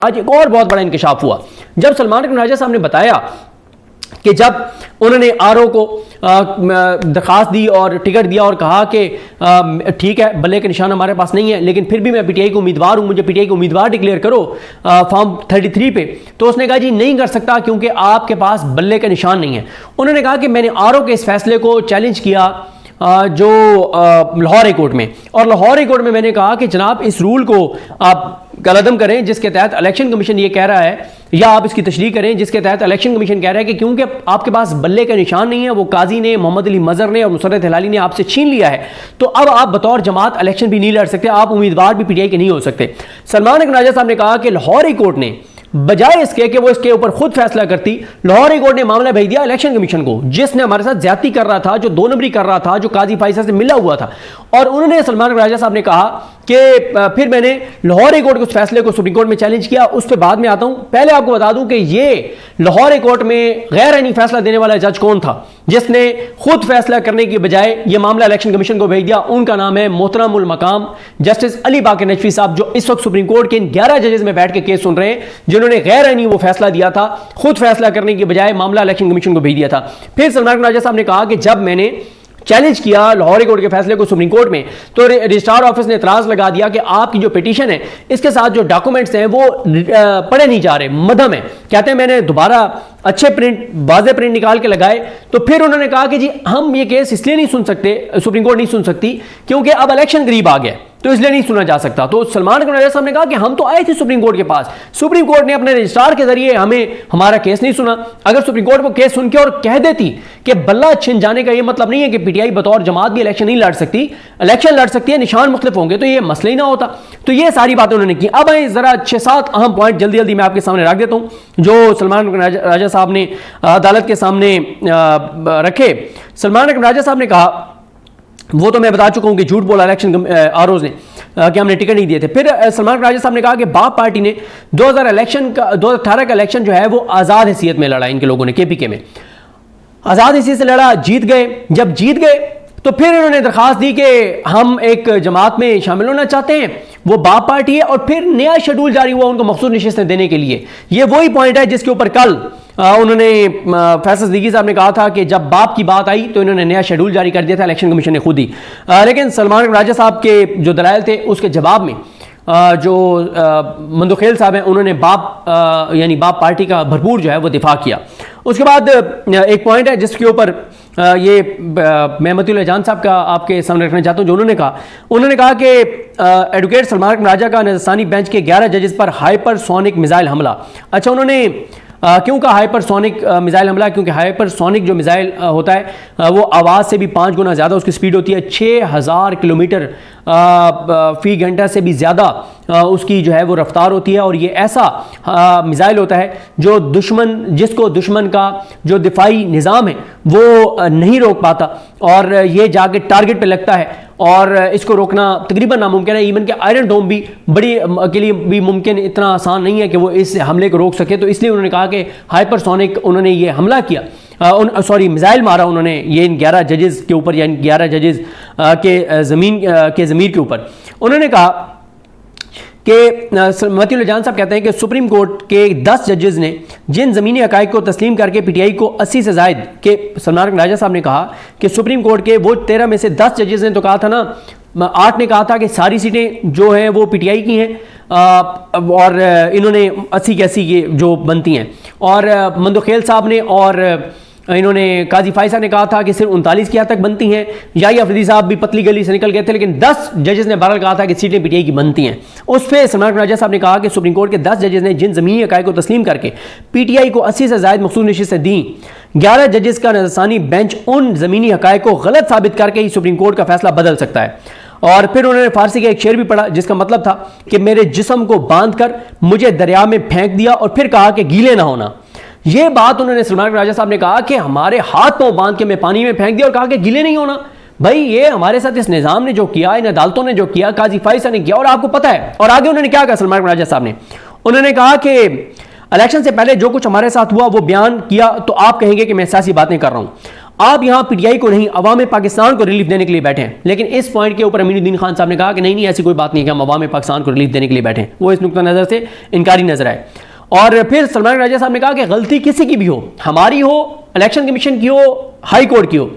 आज एक और बहुत बड़ा इंकशाफ हुआ जब सलमान अकबर राजा साहब ने बताया कि जब उन्होंने आरओ को दरखास्त दी और टिकट दिया और कहा कि ठीक है बल्ले के निशान हमारे पास नहीं है लेकिन फिर भी मैं पीटीआई को उम्मीदवार हूं, मुझे पीटीआई को उम्मीदवार डिक्लेयर करो फॉर्म 33 पे, तो उसने कहा जी नहीं कर सकता क्योंकि आपके पास बल्ले का निशान नहीं है। उन्होंने कहा कि मैंने आरओ के इस फैसले को चैलेंज किया जो लाहौर हाई कोर्ट में, और लाहौर हाई कोर्ट में मैंने कहा कि जनाब इस रूल को आप कलअदम करें जिसके तहत इलेक्शन कमीशन ये कह रहा है, या आप इसकी तशरीह करें जिसके तहत इलेक्शन कमीशन कह रहा है कि क्योंकि आपके पास बल्ले का निशान नहीं है, वो काजी ने, मोहम्मद अली मजहर ने और मुसर्रत हिलाली ने आपसे छीन लिया है, तो अब आप बतौर जमात इलेक्शन भी नहीं लड़ सकते, आप उम्मीदवार भी पीटीआई के नहीं हो सकते। सलमान अकबर राजा साहब ने कहा कि लाहौर हाई कोर्ट ने बजाय इसके कि वो इसके ऊपर खुद फैसला करती, लाहौर हाई कोर्ट ने मामला भेज दिया इलेक्शन कमीशन को, जिसने हमारे साथ ज्यादती कर रहा था, जो दो नंबरी कर रहा था, जो काजी फाइसा से मिला हुआ था। और उन्होंने सलमान राजा साहब ने कहा कि फिर मैंने लाहौर हाई कोर्ट के उस फैसले को सुप्रीम कोर्ट में चैलेंज किया, उस पर बाद में आता हूं। पहले आपको बता दूं कि ये लाहौर हाई कोर्ट में गैर आईनी फैसला देने वाला जज कौन था जिसने खुद फैसला करने की बजाय ये मामला इलेक्शन कमीशन को भेज दिया। उनका नाम है मोहतरमुल मकाम जस्टिस अली बाकर नजफी साहब, जो इस वक्त सुप्रीम कोर्ट के इन 11 जजेस में बैठ के केस सुन रहे हैं, जिन्होंने गैर आईनी वो फैसला दिया था, खुद फैसला करने की बजाय मामला इलेक्शन कमीशन को भेज दिया था। फिर सलमान राजा साहब ने कहा कि जब मैंने चैलेंज किया लाहौर हाई कोर्ट के फैसले को सुप्रीम कोर्ट में, तो रजिस्ट्रार ऑफिस ने इतराज लगा दिया कि आपकी जो पिटीशन है इसके साथ जो डॉक्यूमेंट्स हैं वो पढ़े नहीं जा रहे, मध्यम है। कहते हैं मैंने दोबारा अच्छे प्रिंट, वाज़े प्रिंट निकाल के लगाए, तो फिर उन्होंने कहा कि जी हम ये केस इसलिए नहीं सुन सकते, सुप्रीम कोर्ट नहीं सुन सकती क्योंकि अब इलेक्शन करीब आ गया, तो इसलिए नहीं सुना जा सकता। तो सलमान अकबर राजा साहब ने कहा कि हम तो आए थे सुप्रीम कोर्ट के पास, सुप्रीम कोर्ट ने अपने रजिस्ट्रार के जरिए हमें हमारा केस नहीं सुना। अगर सुप्रीम कोर्ट को केस सुन के और कह देती कि बल्ला छिन जाने का ये मतलब नहीं है कि पीटीआई बतौर जमात भी इलेक्शन नहीं लड़ सकती, इलेक्शन लड़ सकती है, निशान मुख्तलिफ होंगे, तो ये मसला ही ना होता। तो ये सारी बातें उन्होंने की। अब आए जरा 6-7 अहम पॉइंट जल्दी जल्दी मैं आपके सामने रख देता हूं जो सलमान अकबर राजा साहब ने अदालत के सामने रखे। सलमान अकबर राजा साहब ने कहा, वो तो मैं बता चुका हूं कि झूठ बोला इलेक्शन आरओज ने कि हमने टिकट नहीं दिए थे। फिर सलमान राजा साहब ने कहा कि बाप पार्टी ने 2018 का इलेक्शन जो है वो आज़ाद हैसियत में लड़ा, इनके लोगों ने केपीके में आज़ाद हैसियत से लड़ा, जीत गए। जब जीत गए तो फिर इन्होंने दरखास्त दी कि हम एक जमात में शामिल होना चाहते हैं, वो बाप पार्टी है, और फिर नया शेड्यूल जारी हुआ उनको मखसूस नशिस्तें देने के लिए। ये वही पॉइंट है जिसके ऊपर कल उन्होंने फैसल सिद्दीकी साहब ने कहा था कि जब बाप की बात आई तो इन्होंने नया शेड्यूल जारी कर दिया था इलेक्शन कमीशन ने खुद ही। लेकिन सलमान राजा साहब के जो दलाइल थे उसके जवाब में जो मंदोखेल साहब हैं उन्होंने बाप यानी बाप पार्टी का भरपूर जो है वो दिफा किया। उसके बाद एक पॉइंट है जिसके ऊपर ये मैं मतीउल जान साहब का आपके सामने रखना चाहता हूँ, जो उन्होंने कहा कि एडवोकेट सलमान राजा का नजरसानी बेंच के 11 जजेस पर हाइपरसोनिक मिसाइल हमला। अच्छा, उन्होंने क्यों कहा हाइपरसोनिक मिसाइल हमला? क्योंकि हाइपरसोनिक जो मिसाइल होता है वो आवाज़ से भी 5 गुना ज़्यादा उसकी स्पीड होती है, 6000 किलोमीटर फी घंटा से भी ज़्यादा उसकी जो है वो रफ्तार होती है। और ये ऐसा मिसाइल होता है जो जिसको दुश्मन का जो दिफाई निज़ाम है वो नहीं रोक पाता, और ये जाके टारगेट पे लगता है, और इसको रोकना तकरीबन नामुमकिन है। इवन के आयरन डोम भी के लिए भी मुमकिन इतना आसान नहीं है कि वो इस हमले को रोक सके। तो इसलिए उन्होंने कहा कि हाइपरसोनिक उन्होंने ये हमला किया, मिसाइल मारा उन्होंने ये इन 11 जजेस के ऊपर, यानी 11 जजेस के ज़मीर के ऊपर। उन्होंने कहा कि मतीउल जान साहब कहते हैं कि सुप्रीम कोर्ट के 10 जजेस ने जिन ज़मीनी हक़ाइक़ को तस्लीम करके पीटीआई को 80 से ज़ायद के, सलमान राजा साहब ने कहा कि सुप्रीम कोर्ट के वो 13 में से 10 जजेस ने तो कहा था ना, 8 ने कहा था कि सारी सीटें जो हैं वो पीटीआई की हैं, और इन्होंने 80 की 80 की जो बनती हैं, और मंदोखेल साहब ने और इन्होंने काजी फाइसा ने कहा था कि सिर्फ 39 की हद तक बनती हैं। याही अफरीदी साहब भी पतली गली से निकल गए थे, लेकिन 10 जजेस ने बहरहाल कहा था कि सीटें पीटीआई की बनती हैं। उस पर सलमान राजा साहब ने कहा कि सुप्रीम कोर्ट के 10 जजेस ने जिन ज़मीनी हक़ाइक़ को तस्लीम करके पीटीआई को 80 से ज़ायद मखसूस नशिस्तें दी, 11 जजेस का नजरसानी बेंच उन ज़मीनी हक़ाइक़ को गलत साबित करके ही सुप्रीम कोर्ट का फैसला बदल सकता है। और फिर उन्होंने फारसी का एक शेर भी पढ़ा जिसका मतलब था कि मेरे जिस्म को बांध कर मुझे दरिया में फेंक दिया, और फिर कहा कि गीले ना होना। ये बात उन्होंने सलमान राजा साहब ने कहा कि हमारे हाथ पांव बांध के मैं पानी में फेंक दिया और कहा कि गीले नहीं होना। भाई ये हमारे साथ इस निजाम ने जो किया, इन अदालतों ने जो किया, काजी फाइसा ने किया, और आपको पता है। और आगे उन्होंने क्या कहा सलमान राजा साहब ने? उन्होंने कहा कि इलेक्शन से पहले जो कुछ हमारे साथ हुआ वो बयान किया तो आप कहेंगे कि मैं सियासी बातें कर रहा हूं। आप यहां पीटीआई को नहीं अवाम पाकिस्तान को रिलीफ देने के लिए बैठे हैं। लेकिन इस पॉइंट के ऊपर अमीनुद्दीन खान साहब ने कहा कि नहीं ऐसी कोई बात नहीं कि हम अवाम पाकिस्तान को रिलीफ देने के लिए बैठे हैं। वो इस नुक्ता नज़र से इनकारी नजर आए। और फिर सलमान राजा साहब ने कहा कि गलती किसी की भी हो, हमारी हो, इलेक्शन कमीशन की हो, हाई कोर्ट की हो,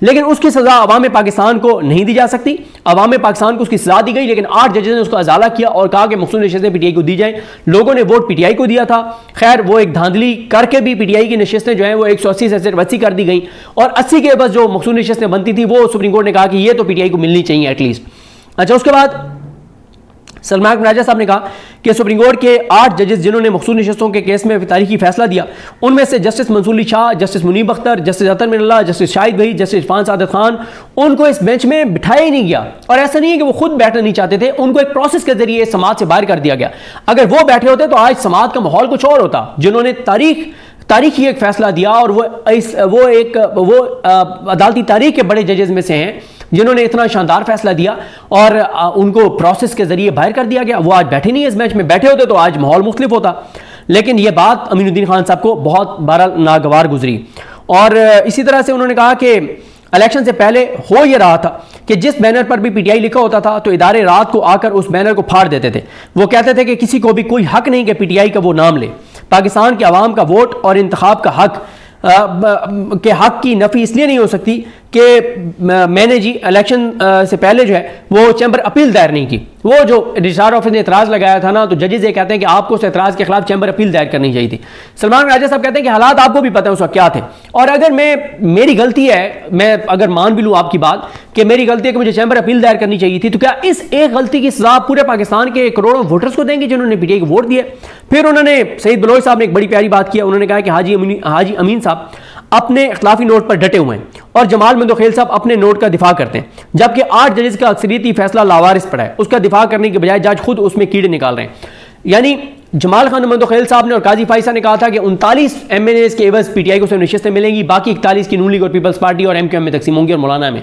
लेकिन उसकी सजा अवाम पाकिस्तान को नहीं दी जा सकती। अवाम पाकिस्तान को उसकी सजा दी गई, लेकिन 8 जजेस ने उसको अजाला किया और कहा कि मखसूस नशस्तें पीटीआई को दी जाए। लोगों ने वोट पीटीआई को दिया था। खैर वो एक धांधली करके भी पीटीआई की नशस्तें जो हैं वो 180 से सिर्फ 80 कर दी गई और 80 के बस जो मखसूस नशस्तें बनती थी वो सुप्रीम कोर्ट ने कहा कि ये तो पीटीआई को मिलनी चाहिए एटलीस्ट। अच्छा, उसके बाद सलमान राजा साहब ने कहा कि सुप्रीम कोर्ट के 8 जजेस जिन्होंने मखसूस नशस्तों के केस में तारीखी फैसला दिया, उनमें से Justice Mansoor Ali Shah, Justice Munib Akhtar, Justice Athar Minallah, Justice Shahid भाई, जस्टिस इरफान सादत खान, उनको इस बेंच में बिठाया ही नहीं गया। और ऐसा नहीं है कि वो खुद बैठना नहीं चाहते थे, उनको एक प्रोसेस के जरिए समाज से बाहर कर दिया गया। अगर वो बैठे होते तो आज समाज का माहौल कुछ और होता। जिन्होंने तारीखी एक फैसला दिया और वो अदालती तारीख के बड़े जजेस में से हैं जिन्होंने इतना शानदार फैसला दिया और उनको प्रोसेस के जरिए बाहर कर दिया गया, वो आज बैठे नहीं है इस बेंच में। बैठे होते तो आज माहौल मुख्तलिफ होता। लेकिन यह बात अमीनुद्दीन खान साहब को बहुत बहरहाल नागवार गुजरी। और इसी तरह से उन्होंने कहा कि इलेक्शन से पहले हो यह रहा था कि जिस बैनर पर भी पीटीआई लिखा होता था तो इदारे रात को आकर उस बैनर को फाड़ देते थे। वो कहते थे कि किसी को भी कोई हक नहीं कि पीटीआई का वो नाम ले। पाकिस्तान के अवाम का वोट और इंतखाब का हक के हक की नफी इसलिए नहीं हो सकती कि मैंने जी इलेक्शन से पहले जो है वो चैम्बर अपील दायर नहीं की। वो जो रजिस्ट्रार ऑफिस ने एतराज़ लगाया था ना, तो जजेस ये कहते हैं कि आपको उस एतराज़ के खिलाफ चैम्बर अपील दायर करनी चाहिए थी। सलमान राजा साहब कहते हैं कि हालात आपको भी पता है उस वक्त क्या थे, और अगर मेरी गलती है, मैं अगर मान भी लूँ आपकी बात कि मेरी गलती है कि मुझे चैम्बर अपील दायर करनी चाहिए थी, तो क्या इस एक गलती की सजा पूरे पाकिस्तान के करोड़ों वोटर्स को देंगे जिन्होंने पीटीआई को वोट दिए? फिर उन्होंने सईद बलोच साहब ने एक बड़ी प्यारी बात किया। उन्होंने कहा कि हाजी अमीन साहब अपने इख्लाफी नोट पर डटे हुए हैं और जमाल मंदोखेल साहब अपने नोट का दिफा करते हैं, जबकि 8 जजेस का अक्सरियती फैसला लावारिस पड़ा है। उसका दिफा करने के बजाय जज खुद उसमें कीड़े निकाल रहे हैं। यानी जमाल खान मंदोखेल साहब ने और काजी फाइसा ने कहा था कि 39 MNAs के एवज पीटीआई को नशस्तें मिलेंगी, बाकी 41 की नून लीग और पीपल्स पार्टी और MQM में तकसीम होंगी और मौलाना में।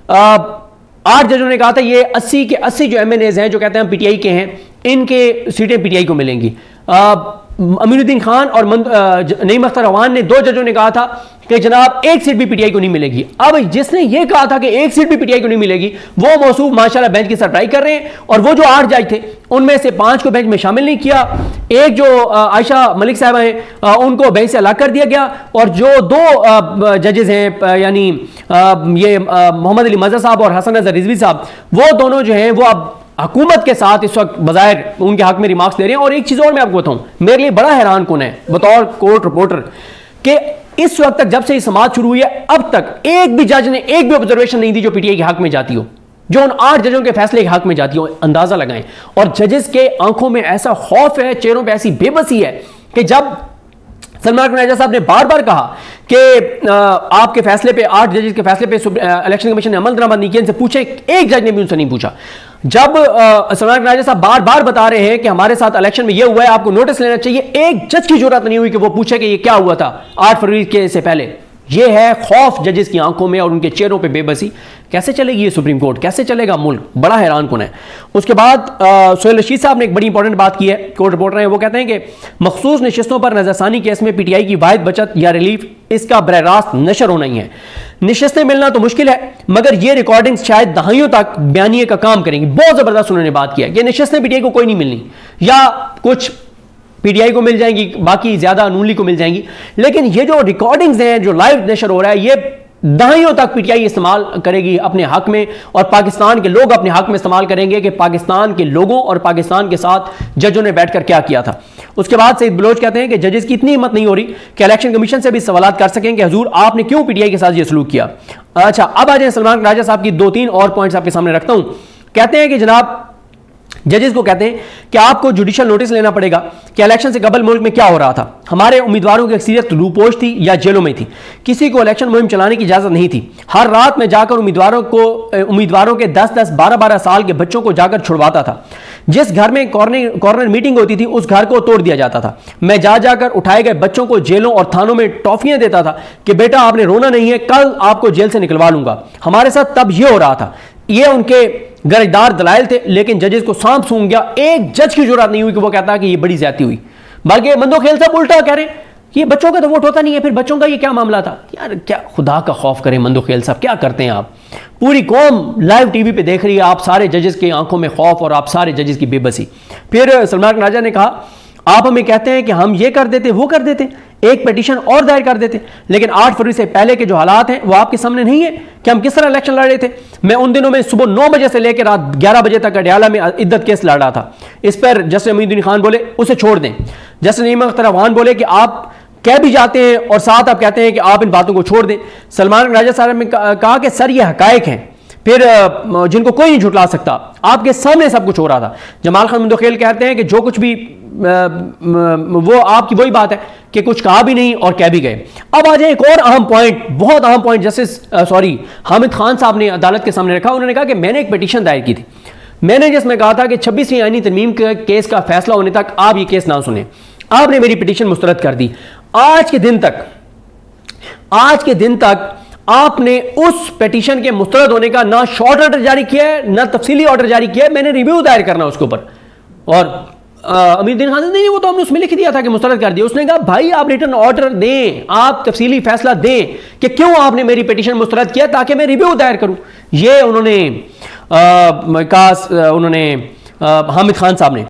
8 जजों ने कहा था ये 80 के 80 जो MNAs हैं जो कहते हैं हम पीटीआई के हैं, इनके सीटें पीटीआई को मिलेंगी। अमीनुद्दीन खान और नईम अख्तर अवान ने 2 जजों ने कहा था कि जनाब एक सीट भी पीटीआई को नहीं मिलेगी। अब जिसने ये कहा था कि एक सीट भी पीटीआई को नहीं मिलेगी, वो मौसूफ माशाल्लाह बेंच की सरप्राइज कर रहे हैं। और वो जो 8 जज थे उनमें से 5 को बेंच में शामिल नहीं किया। एक जो आयशा मलिक साहब हैं उनको बेंच से अलग कर दिया गया, और जो 2 जजेस हैं यानी ये मोहम्मद अली मज़हर साहब और हसन अजहर रिजवी साहब, वो दोनों जो हैं वो अब हुकूमत के साथ इस वक्त बज़ाहिर उनके हक में रिमार्क्स दे रहे हैं। और एक चीज़ और मैं आपको बताऊं, मेरे लिए बड़ा हैरान कौन है बतौर कोर्ट रिपोर्टर कि इस वक्त तक जब से ये समाज शुरू हुई है अब तक एक भी जज ने एक भी ऑब्जर्वेशन नहीं दी जो पीटीआई के हक में जाती हो, जो उन 8 जजों के फैसले के हक में जाती हो। अंदाजा लगाएं। और जजेस के आंखों में ऐसा खौफ है, चेहरों पे ऐसी बेबसी है कि जब सलमान राजा साहब ने बार बार कहा कि आपके फैसले पे 8 जजेस के फैसले पे इलेक्शन कमीशन ने अमल दरामद नहीं किया, इनसे पूछे, एक जज ने भी उनसे नहीं पूछा। जब सलमान राजा साहब बार बार बता रहे हैं कि हमारे साथ इलेक्शन में ये हुआ है, आपको नोटिस लेना चाहिए, एक जज की जरूरत नहीं हुई कि वो पूछे कि ये क्या हुआ था 8 फरवरी के से पहले। ये है खौफ जजेस की आंखों में और उनके चेहरों पे बेबसी। कैसे चलेगी ये सुप्रीम कोर्ट, कैसे चलेगा मुल्क, बड़ा हैरान कौन है। उसके बाद सोहेल रशीद साहब ने एक बड़ी इंपॉर्टेंट बात की है, कोर्ट रिपोर्टर हैं, वो कहते हैं कि मखसूस नशस्तों पर नजरसानी केस में पीटीआई की वाहिद बचत या रिलीफ इसका बरह रास्त नशर होना ही है। नशस्तें मिलना तो मुश्किल है मगर ये रिकॉर्डिंग शायद दहाइयों तक बयानिए का काम करेंगी। बहुत जबरदस्त उन्होंने बात किया कि नशस्तें पीटीआई को कोई नहीं मिलनी, या कुछ पीटीआई को मिल जाएंगी, बाकी ज्यादा नून लीग को मिल जाएंगी, लेकिन ये जो रिकॉर्डिंग्स हैं जो लाइव नशर हो रहा है ये दहाइयों तक पीटीआई इस्तेमाल करेगी अपने हक में, और पाकिस्तान के लोग अपने हक में इस्तेमाल करेंगे कि पाकिस्तान के लोगों और पाकिस्तान के साथ जजों ने बैठकर क्या किया था। उसके बाद सईद बलोच कहते हैं कि जजेस की इतनी हिम्मत नहीं हो रही कि इलेक्शन कमीशन से भी सवालात कर सकें कि हुजूर आपने क्यों पीटीआई के साथ ये सलूक किया। अच्छा, अब आ जाए सलमान राजा साहब की 2-3 और पॉइंट्स आपके सामने रखता हूं। कहते हैं कि जनाब जजेस को कहते हैं कि आपको जुडिशियल नोटिस लेना पड़ेगा कि इलेक्शन से कबल मुल्क में क्या हो रहा था। हमारे उम्मीदवारों की अक्सरियत रूपोश थी या जेलों में थी, किसी को इलेक्शन मुहिम चलाने की इजाजत नहीं थी। हर रात में जाकर उम्मीदवारों के 10-10, 12-12 साल के बच्चों को जाकर छुड़वाता था। जिस घर में कॉर्नर मीटिंग होती थी उस घर को तोड़ दिया जाता था। मैं जाकर उठाए गए बच्चों को जेलों और थानों में टॉफियां देता था कि बेटा आपने रोना नहीं है, कल आपको जेल से निकलवा लूंगा। हमारे साथ तब यह हो रहा था। ये उनके गरजदार दलाइल थे, लेकिन जजेस को सांप सूंघ गया। एक जज की जरूरत नहीं हुई कि वो कहता कि ये बड़ी ज्यादती हुई, बल्कि मंदोखेल साहब उल्टा कह रहे हैं ये बच्चों का तो वोट होता नहीं है, फिर बच्चों का ये क्या मामला था यार? क्या खुदा का खौफ करें मंदोखेल साहब, क्या करते हैं आप? पूरी कौम लाइव टीवी पे देख रही है, आप सारे जजेस की आंखों में खौफ और आप सारे जजेस की बेबसी। फिर सलमान राजा ने कहा आप हमें कहते हैं कि हम ये कर देते वो कर देते, एक पिटीशन और दायर कर देते, लेकिन 8 फरवरी से पहले के जो हालात हैं वो आपके सामने नहीं है कि हम किस तरह इलेक्शन लड़ रहे थे। मैं उन दिनों में सुबह 9 बजे से लेकर रात 11 बजे तक अडयाला में इद्दत केस लड़ रहा था। इस पर जस्टिस अमीनुद्दीन खान बोले उसे छोड़ दें। जस्टिस नईम अख्तर अफगान बोले कि आप कह भी जाते हैं और साथ आप कहते हैं कि आप इन बातों को छोड़ दें। सलमान राजा साहब ने कहा कि सर ये हकायक हैं, फिर जिनको कोई नहीं झुटला सकता, आपके सामने सब कुछ हो रहा था। जमाल खान मंदोखेल कहते हैं कि जो कुछ भी वो आपकी वही बात है कि कुछ कहा भी नहीं और कह भी गए। अब आ जाए एक और अहम पॉइंट, बहुत अहम पॉइंट जस्टिस हामिद खान साहब ने अदालत के सामने रखा। उन्होंने कहा कि मैंने एक पिटीशन दायर की थी, मैंने जिसमें कहा था कि 26वीं आईनी तरमीम के केस का फैसला होने तक आप ये केस ना सुने। आपने मेरी पिटीशन मुस्तरद कर दी। आज के दिन तक आपने उस पिटीशन के मुस्तरद होने का ना शॉर्ट ऑर्डर जारी किया है ना तफसीली ऑर्डर जारी किया है। मैंने रिव्यू दायर करना उसके ऊपर, और अमीरुद्दीन खान नहीं, वो तो हमने उसमें लिख दिया था कि मुस्तरद कर दिया। उसने कहा भाई आप रिटर्न ऑर्डर दें, आप तफसीली फैसला दें कि क्यों आपने मेरी पिटीशन मुस्तरद किया ताकि मैं रिव्यू दायर करूं। ये उन्होंने हामिद खान साहब ने